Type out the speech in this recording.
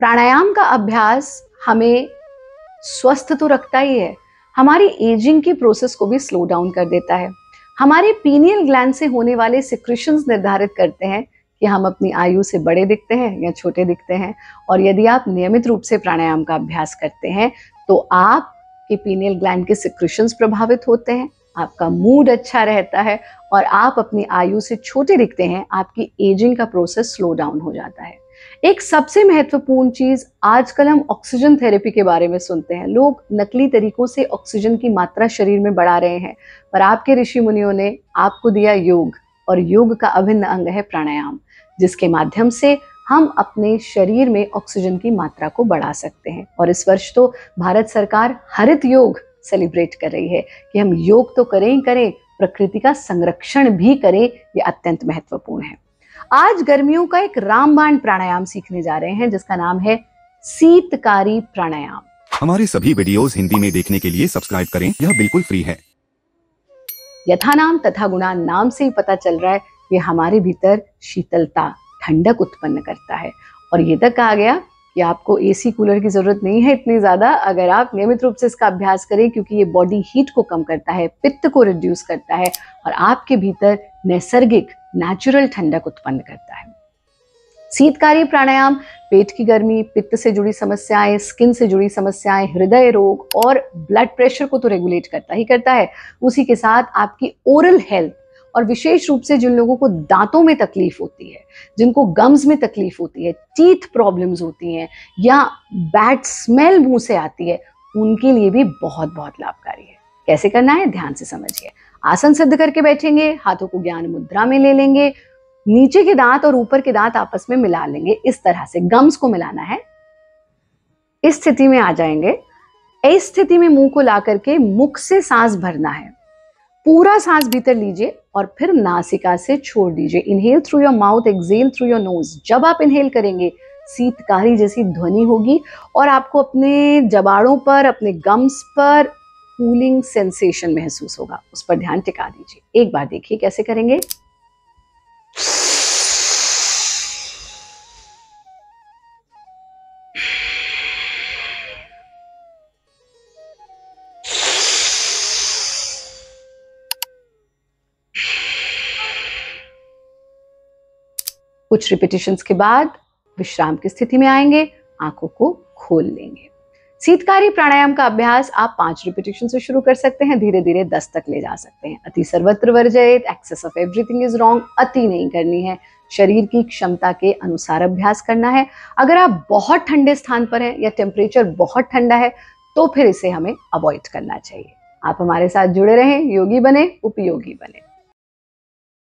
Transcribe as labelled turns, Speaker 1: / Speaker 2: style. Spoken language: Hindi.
Speaker 1: प्राणायाम का अभ्यास हमें स्वस्थ तो रखता ही है, हमारी एजिंग की प्रोसेस को भी स्लो डाउन कर देता है। हमारे पीनियल ग्लैंड से होने वाले सिक्रीशंस निर्धारित करते हैं कि हम अपनी आयु से बड़े दिखते हैं या छोटे दिखते हैं। और यदि आप नियमित रूप से प्राणायाम का अभ्यास करते हैं तो आपके पीनियल ग्लैंड के सिक्रीशंस प्रभावित होते हैं, आपका मूड अच्छा रहता है और आप अपनी आयु से छोटे दिखते हैं। आपकी एजिंग का प्रोसेस स्लो डाउन हो जाता है। एक सबसे महत्वपूर्ण चीज, आजकल हम ऑक्सीजन थेरेपी के बारे में सुनते हैं। लोग नकली तरीकों से ऑक्सीजन की मात्रा शरीर में बढ़ा रहे हैं, पर आपके ऋषि मुनियों ने आपको दिया योग, और योग का अभिन्न अंग है प्राणायाम, जिसके माध्यम से हम अपने शरीर में ऑक्सीजन की मात्रा को बढ़ा सकते हैं। और इस वर्ष तो भारत सरकार हरित योग सेलिब्रेट कर रही है कि हम योग तो करें ही करें, प्रकृति का संरक्षण भी करें। ये अत्यंत महत्वपूर्ण है। आज गर्मियों का एक रामबाण प्राणायाम सीखने जा रहे हैं जिसका नाम है शीतकारी प्राणायाम।
Speaker 2: हमारे सभी वीडियोस हिंदी में देखने के लिए सब्सक्राइब करें, यह बिल्कुल फ्री है।
Speaker 1: यथा नाम तथा गुणा, नाम से ही पता चल रहा है ये हमारे भीतर शीतलता, ठंडक उत्पन्न करता है। और ये तक कहा गया कि आपको एसी कूलर की जरूरत नहीं है इतनी ज्यादा, अगर आप नियमित रूप से इसका अभ्यास करें, क्योंकि ये बॉडी हीट को कम करता है, पित्त को रिड्यूस करता है और आपके भीतर नैसर्गिक नेचुरल ठंडक उत्पन्न करता है। शीतकारी प्राणायाम पेट की गर्मी, पित्त से जुड़ी समस्याएं, स्किन से जुड़ी समस्याएं, हृदय रोग और ब्लड प्रेशर को तो रेगुलेट करता ही करता है। उसी के साथ आपकी ओरल हेल्थ, और विशेष रूप से जिन लोगों को दांतों में तकलीफ होती है, जिनको गम्स में तकलीफ होती है, टीथ प्रॉब्लम्स होती हैं या बैड स्मेल मुंह से आती है, उनके लिए भी बहुत बहुत लाभकारी है। कैसे करना है ध्यान से समझिए। आसन सिद्ध करके बैठेंगे, हाथों को ज्ञान मुद्रा में ले लेंगे, नीचे के दांत और ऊपर के दांत आपस में मिला लेंगे। इस तरह से गम्स को मिलाना है। इस स्थिति में आ जाएंगे। इस स्थिति में मुंह को ला करके मुख से सांस भरना है। पूरा सांस भीतर लीजिए और फिर नासिका से छोड़ दीजिए। Inhale through your mouth, exhale through your nose. जब आप इनहेल करेंगे शीतकारी जैसी ध्वनि होगी और आपको अपने जबाड़ों पर, अपने गम्स पर कूलिंग सेंसेशन महसूस होगा। उस पर ध्यान टिका दीजिए। एक बार देखिए कैसे करेंगे। कुछ रिपीटिशंस के बाद विश्राम की स्थिति में आएंगे, आंखों को खोल लेंगे। शीतकारी प्राणायाम का अभ्यास आप 5 रिपीटिशन से शुरू कर सकते हैं, धीरे धीरे 10 तक ले जा सकते हैं। अति सर्वत्र वर्जयेत, excess of everything is wrong. अति नहीं करनी है, शरीर की क्षमता के अनुसार अभ्यास करना है। अगर आप बहुत ठंडे स्थान पर हैं या टेम्परेचर बहुत ठंडा है तो फिर इसे हमें अवॉइड करना चाहिए। आप हमारे साथ जुड़े रहें, योगी बने, उपयोगी बने।